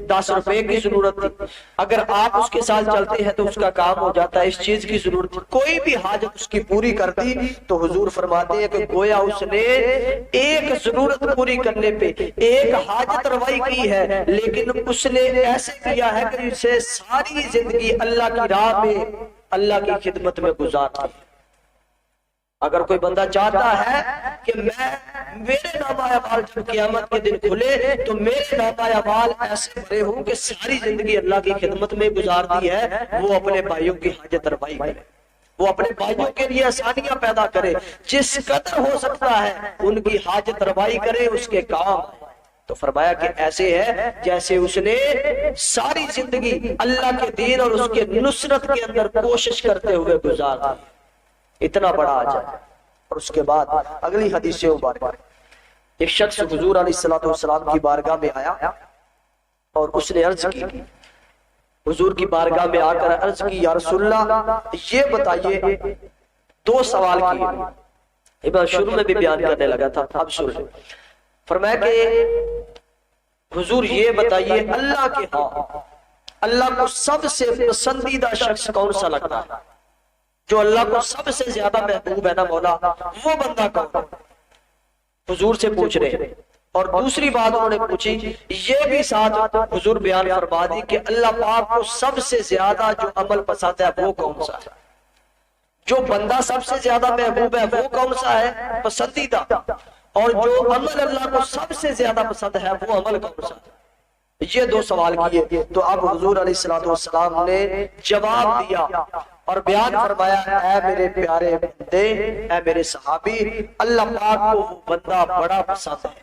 10 روپے کی ضرورت تھی، اگر آپ اس کے ساتھ چلتے ہیں تو اس کا کام ہو جاتا ہے۔ اس چیز کی ضرورت تھی، کوئی بھی حاجت اس کی پوری کر دی تو حضور فرماتے ہیں کہ گویا اس نے ایک ضرورت پوری کرنے پہ ایک حاجت روائی کی ہے، لیکن اس نے ایسے کیا ہے کہ اسے ساری زندگی اللہ کی راہ میں، اللہ کی خدمت میں گزار دی۔ اگر کوئی بندہ چاہتا ہے کہ میرے نامہ اعمال جب قیامت کے دن کھلے تو میرے نامہ اعمال ایسے بھرے ہوں کہ ساری زندگی اللہ کی خدمت میں گزار دی ہے، وہ اپنے بھائیوں کی حاجت روائی کرے، وہ اپنے بھائیوں کے لیے آسانیاں پیدا کرے، جس قدر ہو سکتا ہے ان کی حاجت روائی کرے، اس کے کام۔ تو فرمایا کہ ایسے ہے جیسے اس نے ساری زندگی اللہ کے دین اور اس کے نصرت کے اندر کوشش کرتے ہوئے گزار دی۔ اتنا بڑا اجر۔ اور اس کے بعد اگلی حدیث مبارکہ، ایک شخص حضور علیہ الصلوۃ والسلام کی بارگاہ میں آیا اور اس نے عرض کی، حضور کی بارگاہ میں آ کر عرض کی، یا رسول اللہ یہ بتائیے، 2 سوال کیے، میں شروع میں بھی بیان کرنے لگا تھا، اب سن۔ فرمایا کہ حضور یہ بتائیے، اللہ کے ہاں اللہ کو سب سے پسندیدہ شخص کون سا لگتا ہے؟ جو اللہ کو سب سے زیادہ محبوب ہے نا مولا، وہ بندہ کون ہے؟ حضور سے پوچھ رہے ہیں۔ اور دوسری بات انہوں نے پوچھی، یہ بھی ساتھ حضور بیان فرما دی کہ اللہ پاک کو سب سے زیادہ جو عمل پسند ہے وہ کون سا ہے؟ جو بندہ سب سے زیادہ محبوب ہے وہ کون سا ہے؟ پسندیدہ۔ اور جو عمل اللہ کو سب سے زیادہ پسند ہے وہ عمل کون سا ہے؟ یہ 2 سوال کیے تو اب حضور علیہ الصلوۃ والسلام نے جواب دیا اور بیان فرمایا، اے میرے پیارے بندے، اے میرے صحابی، اللہ پاک کو وہ بندہ بڑا پسند ہے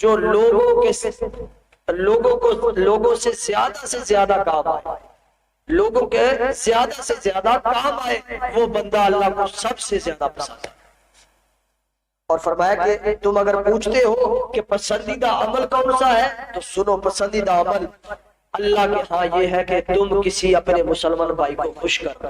جو لوگوں سے زیادہ کام آئے، لوگوں کے زیادہ سے زیادہ کام آئے، وہ بندہ اللہ کو سب سے زیادہ پسند ہے۔ اور فرمایا کہ تم اگر پوچھتے ہو کہ پسندیدہ عمل کون سا ہے تو سنو، پسندیدہ عمل اللہ کے ہاں یہ ہے کہ تم کسی اپنے مسلمان بھائی کو خوش کر دو،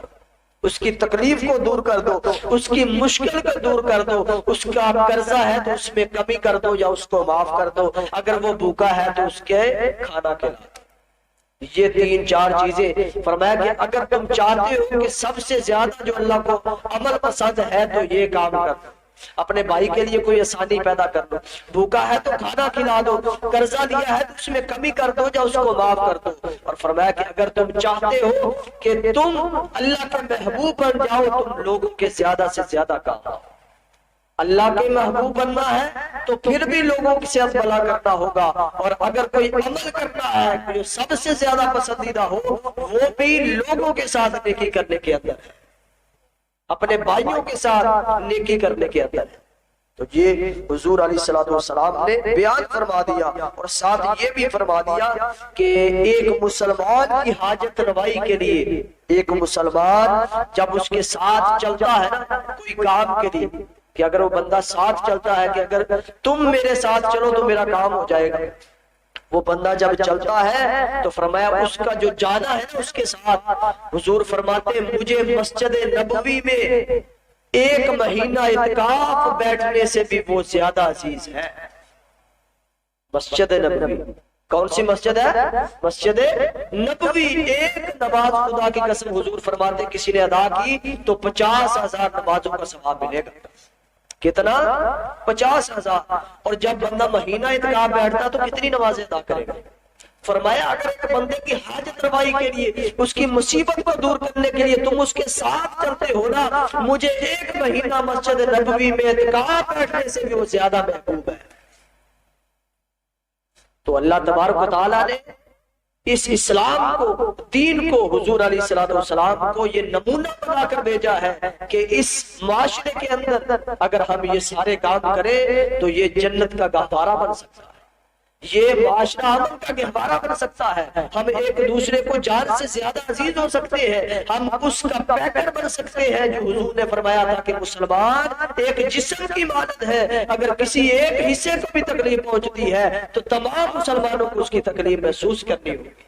اس کی تکلیف کو دور کر دو، اس کی مشکل کو دور کر دو، اس کا قرضہ ہے تو اس میں کمی کر دو یا اس کو معاف کر دو، اگر وہ بھوکا ہے تو اس کے کھانا کھلا دو۔ یہ 3-4 چیزیں فرمایا کہ اگر تم چاہتے ہو کہ سب سے زیادہ جو اللہ کو عمل پسند ہے تو یہ کام کر دو۔ اپنے بھائی کے لیے کوئی آسانی پیدا کر دو، بھوکا ہے تو کھانا کھلا دو، قرضہ لیا ہے تو اس میں کمی کر دو یا اس کو معاف کر دو۔ اور فرمایا کہ اگر تم چاہتے ہو کہ تم اللہ کے محبوب بن جاؤ، تم لوگوں کے زیادہ سے زیادہ کام، اللہ کے محبوب بننا ہے تو پھر بھی لوگوں کی صحت بھلا کرنا ہوگا، اور اگر کوئی عمل کرنا ہے جو سب سے زیادہ پسندیدہ ہو وہ بھی لوگوں کے ساتھ نیکی کرنے کے اندر ہے، اپنے بھائیوں کے ساتھ نیکی کرنے کے اندر ہے۔ تو یہ حضور علیہ الصلوۃ والسلام نے بیان فرما دیا، اور ساتھ یہ بھی فرما دیا کہ ایک مسلمان کی حاجت روائی کے لیے، ایک مسلمان جب اس کے ساتھ چلتا ہے نا کوئی کام کے لیے، کہ اگر وہ بندہ ساتھ چلتا ہے کہ اگر تم میرے ساتھ چلو تو میرا کام ہو جائے گا، وہ بندہ جب چلتا ہے تو فرمایا اس کا جو جانا ہے نا اس کے ساتھ، حضور فرماتے مجھے مسجد نبوی میں 1 مہینہ اعتکاف بیٹھنے سے بھی وہ زیادہ عزیز ہے۔ مسجد نبوی کون سی مسجد ہے؟ مسجد نبوی۔ ایک نماز خدا کی قسم حضور فرماتے کسی نے ادا کی تو 50,000 نمازوں کا ثواب ملے گا۔ کتنا؟ 50,000۔ اور جب بندہ مہینہ اعتکاف بیٹھتا تو کتنی نمازیں ادا کرے گا؟ فرمایا اگر ایک بندے کی حاجت روائی کے لیے، اس کی مصیبت کو دور کرنے کے لیے تم اس کے ساتھ چلتے ہو نا، مجھے 1 مہینہ مسجد نبوی میں اعتکاف بیٹھنے سے بھی وہ زیادہ محبوب ہے۔ تو اللہ تبارک و تعالیٰ نے اس اسلام کو، دین کو، حضور علیہ الصلوۃ والسلام کو یہ نمونہ بنا کر بھیجا ہے کہ اس معاشرے کے اندر اگر ہم یہ سارے کام کریں تو یہ جنت کا گہوارہ بن سکتا ہے، یہ معاشرہ امن کا گہوارہ بن سکتا ہے، ہم ایک دوسرے کو جان سے زیادہ عزیز ہو سکتے ہیں، ہم اس کا پیکر بن سکتے ہیں جو حضور نے فرمایا تھا کہ مسلمان ایک جسم کی مانند ہے، اگر کسی ایک حصے کو بھی تکلیف پہنچتی ہے تو تمام مسلمانوں کو اس کی تکلیف محسوس کرنی ہوگی۔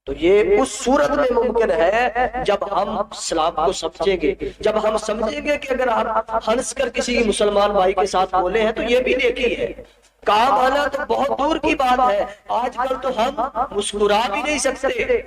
تو یہ اس صورت میں ممکن ہے جب ہم اسلام کو سمجھیں گے، جب ہم سمجھیں گے کہ اگر ہم ہنس کر کسی مسلمان بھائی کے ساتھ بولے ہیں تو یہ بھی نیکی ہے۔ کام آنا تو بہت دور کی بات ہے، آج کل تو ہم مسکرا بھی نہیں سکتے،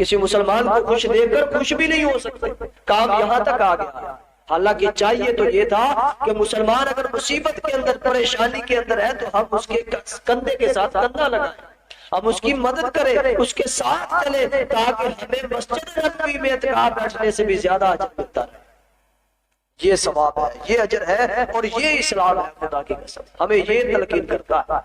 کسی مسلمان کو خوش دیکھ کر خوش بھی نہیں ہو سکتے، کام یہاں تک آ گیا۔ حالانکہ چاہیے تو یہ تھا کہ مسلمان اگر مصیبت کے اندر، پریشانی کے اندر ہے تو ہم اس کے کندھے کے ساتھ کندھا لگائیں، ہم اس کی مدد کریں، اس کے ساتھ چلیں، تاکہ ہمیں مسجد نبوی میں اعتکاف بیٹھنے سے بھی زیادہ اجر ملتا ہے۔ یہ ثواب ہے، یہ اجر ہے، اور یہ اسلام ہے خدا کی قسم، ہمیں یہ تلقین کرتا ہے۔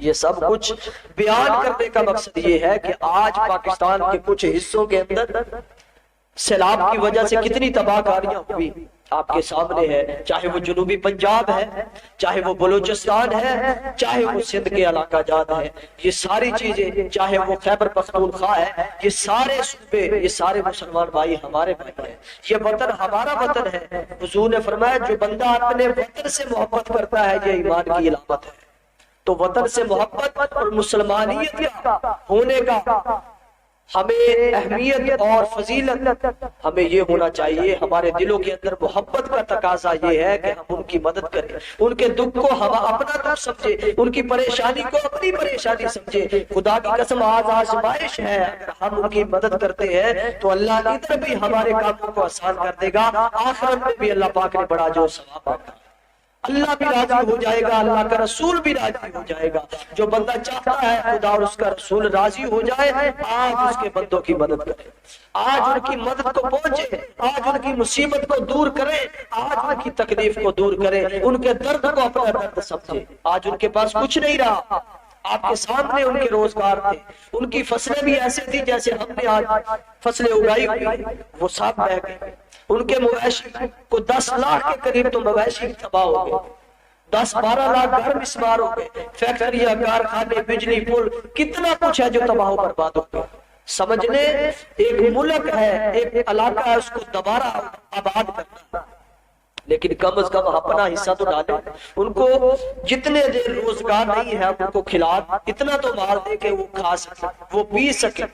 یہ سب کچھ بیان کرنے کا مقصد یہ ہے کہ آج پاکستان کے کچھ حصوں کے اندر سیلاب کی وجہ سے کتنی تباہ کاریاں ہوئی آپ کے سامنے ہے، چاہے وہ جنوبی پنجاب ہے، چاہے وہ بلوچستان ہے، چاہے وہ سندھ کے علاقہ جات ہے، یہ ساری چیزیں، چاہے وہ خیبر پختونخوا ہے، یہ سارے صوبے، یہ سارے مسلمان بھائی ہمارے بھائی ہیں، یہ وطن ہمارا وطن ہے۔ حضور نے فرمایا جو بندہ اپنے وطن سے محبت کرتا ہے یہ ایمان کی علامت ہے۔ تو وطن سے محبت اور مسلمانیت کا ہونے کا ہمیں اہمیت اور فضیلت ہمیں یہ ہونا چاہیے، ہمارے دلوں کے اندر محبت کا تقاضا یہ ہے کہ ہم ان کی مدد کریں، ان کے دکھ کو ہم اپنا دکھ سمجھے، ان کی پریشانی کو اپنی پریشانی سمجھے۔ خدا کی قسم آج آزمائش ہے، اگر ہم ان کی مدد کرتے ہیں تو اللہ ادھر بھی ہمارے کاموں کو آسان کر دے گا، آخرت میں بھی اللہ پاک نے بڑا جو ثواب رکھا، اللہ بھی راضی ہو جائے گا، اللہ کا رسول بھی راضی ہو جائے گا۔ جو بندہ چاہتا ہے خدا اور اس کا رسول راضی ہو جائے، آج اس کے بندوں کی مدد کرے، آج ان کی مدد کو پہنچے، آج ان کی مصیبت کو دور کرے، آج ان کی تکلیف کو دور کرے، ان کے درد کو اپنا درد سمجھے۔ آج ان کے پاس کچھ نہیں رہا، آپ کے سامنے ان کے روزگار تھے، ان کی فصلیں بھی ایسے تھی جیسے ہم نے آج فصلیں اگائی ہوئی، وہ سب بہ گئے۔ ان کے مویشی کو 10 لاکھ کے قریب تو مویشی تباہ ہو گئے، 10-12 لاکھ گھر مسمار ہو گئے، فیکٹریاں، کارخانے، بجلی، پل، کتنا کچھ ہے جو تباہ و برباد ہو گیا۔ سمجھنے ایک ملک ہے، ایک علاقہ ہے، اس کو دوبارہ آباد کرنا، لیکن کم از کم اپنا حصہ تو ڈالیں، ان کو جتنے دیر روزگار نہیں ہے ان کو کھلا، اتنا تو مال دے کہ وہ کھا سکے، وہ پی سکے،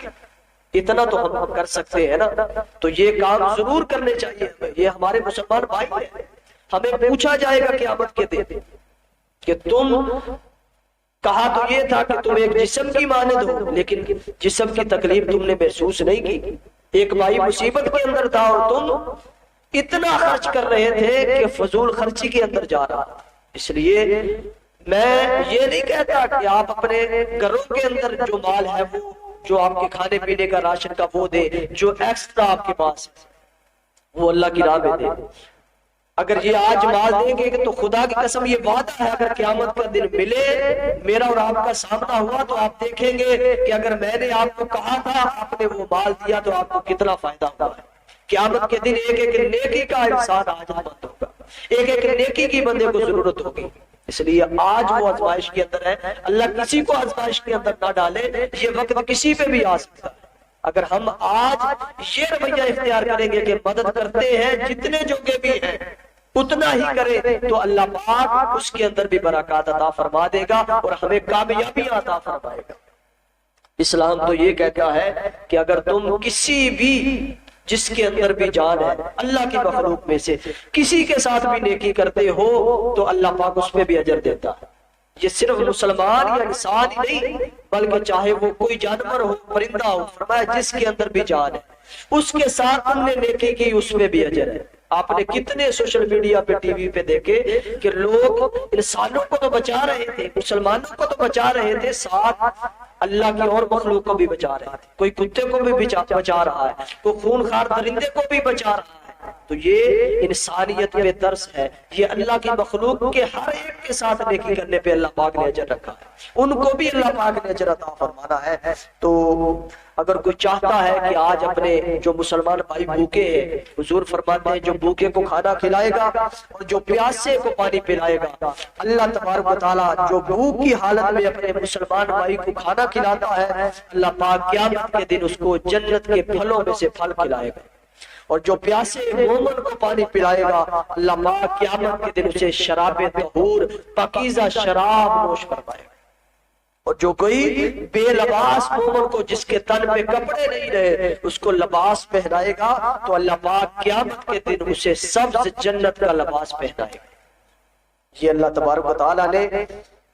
اتنا تو ہم کر سکتے ہیں نا۔ تو یہ کام ضرور کرنے چاہیے ہمیں، یہ ہمارے مسلمان بھائی ہیں، ہمیں پوچھا جائے گا قیامت کے دن کہ تم کہا تو یہ تھا کہ تم ایک جسم کی مانند ہو، لیکن جسم کی تکلیف تم نے محسوس نہیں کی، ایک بھائی مصیبت کے اندر تھا اور تم اتنا خرچ کر رہے تھے کہ فضول خرچی کے اندر جا رہا تھا۔ اس لیے میں یہ نہیں کہتا کہ آپ اپنے گھروں کے اندر جو مال ہے وہ جو آپ کے کھانے پینے کا راشن کا وہ دے، جو ایکسٹرا آپ کے پاس ہے وہ اللہ کی راہ میں دے۔ اگر یہ آج مال دیں گے تو خدا کی قسم یہ وعدہ ہے اگر قیامت کا دن ملے میرا اور آپ کا سامنا ہوا تو آپ دیکھیں گے کہ اگر میں نے آپ کو کہا تھا آپ نے وہ مال دیا تو آپ کو کتنا فائدہ ہوا ہے۔ قیامت کے دن ایک ایک نیکی کا انسان حاجت مند ہوگا، ایک ایک نیکی کی بندے کو ضرورت ہوگی۔ اس لیے آج وہ آزمائش کے اندر ہے، اللہ کسی کو آزمائش کے اندر نہ ڈالے، یہ وقت کسی پہ بھی آ سکتا ہے۔ اگر ہم آج یہ رویہ اختیار کریں گے کہ مدد کرتے ہیں جتنے جوگے بھی ہیں اتنا ہی کریں تو اللہ پاک اس کے اندر بھی برکات عطا فرما دے گا اور ہمیں کامیابی عطا فرمائے گا۔ اسلام تو یہ کہتا ہے کہ اگر تم کسی بھی جس کے اندر بھی جان ہے اللہ کی مخلوق میں سے کسی کے ساتھ بھی نیکی کرتے ہو تو اللہ پاک اس پہ بھی اجر دیتا ہے۔ یہ صرف مسلمان یا انسان ہی نہیں بلکہ چاہے وہ کوئی جانور ہو، پرندہ ہو، فرمایا جس کے اندر بھی جان ہے اس کے ساتھ تم نے نیکی کی اس میں بھی اجر ہے۔ آپ نے کتنے سوشل میڈیا پہ ٹی وی پہ دیکھے کہ لوگ انسانوں کو تو بچا رہے تھے، مسلمانوں کو تو بچا رہے تھے، ساتھ اللہ کی اور مخلوق کو بھی بچا رہے تھے۔ کوئی کتے کو بھی بچا رہا ہے، کوئی خون خار درندے کو بھی بچا رہا ہے۔ تو یہ انسانیت میں درس ہے، یہ اللہ کی مخلوق کے ہر ایک کے ساتھ نیکی کرنے پہ اللہ پاک نے اجر رکھا ہے، ان کو بھی اللہ پاک نے اجر عطا فرمانا ہے۔ تو اگر کوئی چاہتا ہے کہ آج اپنے جو مسلمان بھائی بھوکے ہیں، حضور فرماتے ہیں جو بھوکے کو کھانا کھلائے گا اور جو پیاسے کو پانی پلائے گا، اللہ تبارک و تعالیٰ جو بھوک کی حالت میں اپنے مسلمان بھائی کو کھانا کھلاتا ہے اللہ پاک قیامت کے دن اس کو جنت کے پھلوں میں سے پھل کھلائے گا، اور جو پیاسے مومن کو پانی پلائے گا اللہ پاک قیامت کے دن اسے شراب طہور پاکیزہ شراب نوش فرمائے گا، اور جو کوئی بے لباس مومن کو جس کے تن پہ کپڑے نہیں رہے اس کو لباس پہنائے گا تو اللہ پاک قیامت کے دن اسے سبز جنت کا لباس پہنائے گا۔ یہ اللہ تبارک و تعالیٰ نے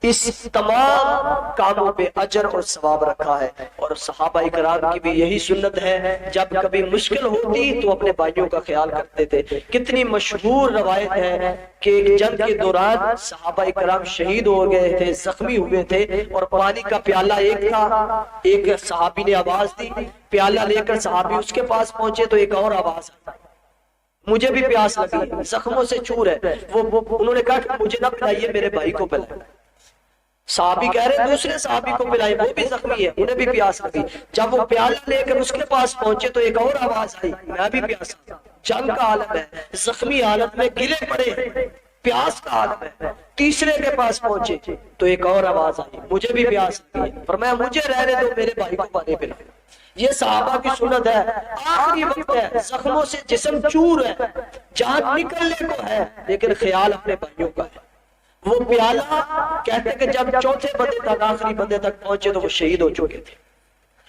اس تمام کاموں پہ اجر اور ثواب رکھا ہے، اور صحابہ کرام کی بھی یہی سنت ہے، جب کبھی مشکل ہوتی تو اپنے بھائیوں کا خیال کرتے تھے۔ کتنی مشہور روایت ہے کہ جنگ کے دوران صحابہ کرام شہید ہو گئے تھے، زخمی ہوئے تھے، اور پانی کا پیالہ ایک تھا، ایک صحابی نے آواز دی، پیالہ لے کر صحابی اس کے پاس پہنچے تو ایک اور آواز آئی، مجھے بھی پیاس لگی، زخموں سے چور ہے، انہوں نے کہا کہ مجھے نہ پلائیے میرے بھائی کو پلائیے۔ صحابی کہہ رہے دوسرے صحابی کو پلائے، وہ بھی زخمی ہے، انہیں بھی پیاس لگی۔ جب وہ پیالہ لے کر اس کے پاس پہنچے تو ایک اور آواز آئی، میں بھی پیاسا، جنگ کا عالم ہے، زخمی حالت میں گرے پڑے ہیں، پیاس کا عالم ہے۔ تیسرے کے پاس پہنچے تو ایک اور آواز آئی، مجھے بھی پیاس لگی، فرمایا مجھے رہنے دو میرے بھائی کو پانی پلائے۔ یہ صحابہ کی سنت ہے، آخری وقت ہے، زخموں سے جسم چور ہے، جان نکلنے کو ہے، لیکن خیال اپنے بھائیوں کا ہے۔ وہ پیالہ کہتے کہ جب چوتھے بندے تک آخری بندے تک پہنچے تو وہ شہید ہو چکے تھے،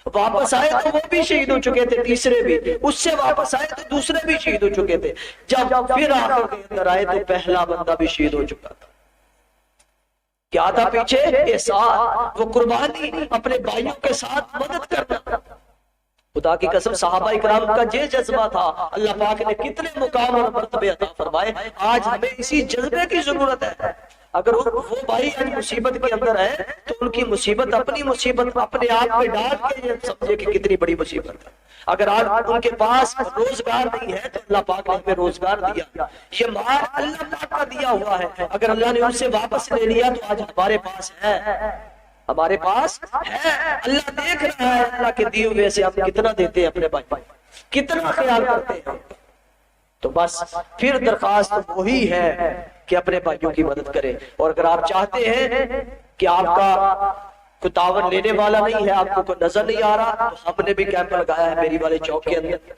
واپس آئے تو وہ بھی شہید ہو چکے تھے، تیسرے بھی، اس سے واپس آئے تو دوسرے بھی شہید ہو چکے تھے، جب پھر آخر کے اندر آئے تو پہلا بندہ بھی شہید ہو چکا تھا۔ کیا تھا پیچھے؟ احسان، وہ قربانی، اپنے بھائیوں کے ساتھ مدد کرنا۔ خدا کی قسم صحابہ کرام کا یہ جذبہ تھا، اللہ پاک نے کتنے مقام اور مرتبے عطا فرمائے۔ آج ہمیں اسی جذبے کی ضرورت ہے۔ اگر وہ بھائی آج مصیبت کے اندر ہے تو ان کی مصیبت اپنی مصیبت اپنے آپ پہ ڈال کے یہ سمجھے کہ کتنی بڑی مصیبت ہے۔ اگر آج ان کے پاس روزگار نہیں ہے تو اللہ پاک نے ہمیں روزگار دیا، یہ مال اللہ پاک کا دیا ہوا ہے، اگر اللہ نے ان سے واپس لے لیا تو آج ہمارے پاس ہے، ہمارے پاس ہے۔ اللہ دیکھ رہا ہے اللہ کے دیے ہوئے سے ہم کتنا دیتے ہیں اپنے بھائی، کتنا خیال کرتے ہیں۔ تو بس پھر درخواست وہی ہے کہ اپنے بھائیوں کی مدد کریں، اور اگر آپ چاہتے ہیں کہ آپ کا کوئی تعاون لینے والا نہیں ہے، آپ کو کوئی نظر نہیں آ رہا، تو ہم نے بھی کیمپ لگایا ہے میری والے چوک کے اندر،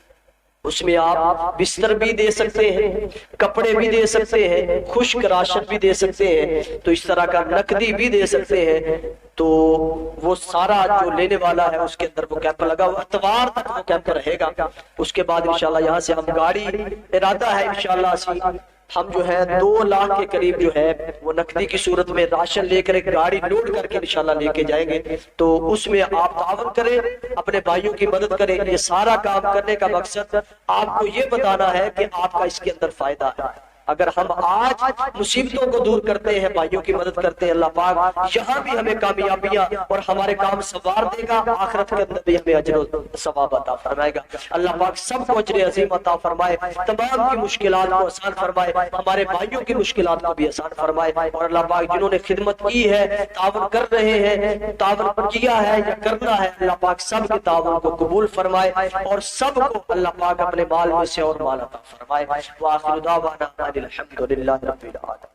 اس میں آپ بستر بھی دے سکتے ہیں، کپڑے بھی دے سکتے ہیں، خشک راشن بھی دے سکتے ہیں، تو اس طرح کا نقدی بھی دے سکتے ہیں۔ تو وہ سارا جو لینے والا ہے اس کے اندر وہ کیمپ لگا ہوا، اتوار تک وہ کیمپ رہے گا، اس کے بعد انشاءاللہ یہاں سے ہم گاڑی، ارادہ ہے انشاءاللہ ہم جو ہے 2 لاکھ کے قریب جو ہے وہ نقدی کی صورت میں راشن لے کر ایک گاڑی لوڈ کر کے انشاءاللہ لے کے جائیں گے، تو اس میں آپ تعاون کریں، اپنے بھائیوں کی مدد کریں۔ یہ سارا کام کرنے کا مقصد آپ کو یہ بتانا ہے کہ آپ کا اس کے اندر فائدہ ہے۔ اگر ہم آج مصیبتوں کو دور کرتے ہیں، بھائیوں کی مدد کرتے ہیں، اللہ پاک یہاں بھی ہمیں کامیابیاں اور ہمارے کام سنوار دے گا، آخرت کے اندر بھی ہمیں اجر و ثواب عطا فرمائے گا۔ اللہ پاک سب کو اجر عظیم عطا فرمائے، تمام کی مشکلات کو آسان فرمائے، ہمارے بھائیوں کی مشکلات کو بھی آسان فرمائے، اور اللہ پاک جنہوں نے خدمت کی ہے، تعاون کر رہے ہیں، تعاون کیا ہے یا کرنا ہے، اللہ پاک سب کے تعاون کو قبول فرمائے اور سب کو اللہ پاک اپنے مال میں سے اور مال عطا فرمائے۔ وآخر دعوانا الحمد للہ رب العالمین۔